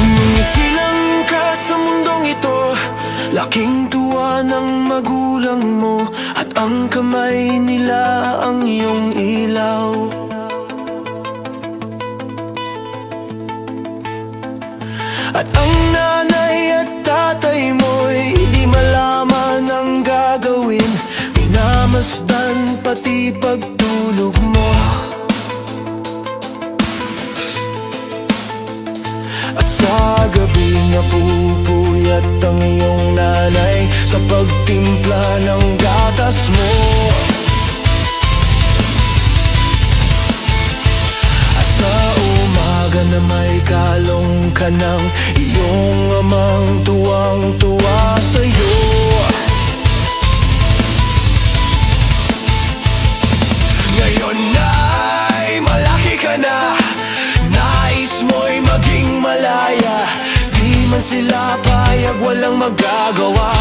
Nung isilang ka sa mundong ito, laking tuwa ng magulang mo, at ang kamay nila ang iyong ilaw. At ang nanay at tatay mo'y di malaman ang gagawin, minamasdan pati pagtulog mo. At sa gabi napupuyat ang iyong nanay sa pagtimpla ng gatas mo. At sa umaga na may kalong ka ng iyong amang tuwang-tuwa sa'yo. Ngayon ay malaki ka na, nais mo'y maging malaya, di man sila payag, walang magagawa.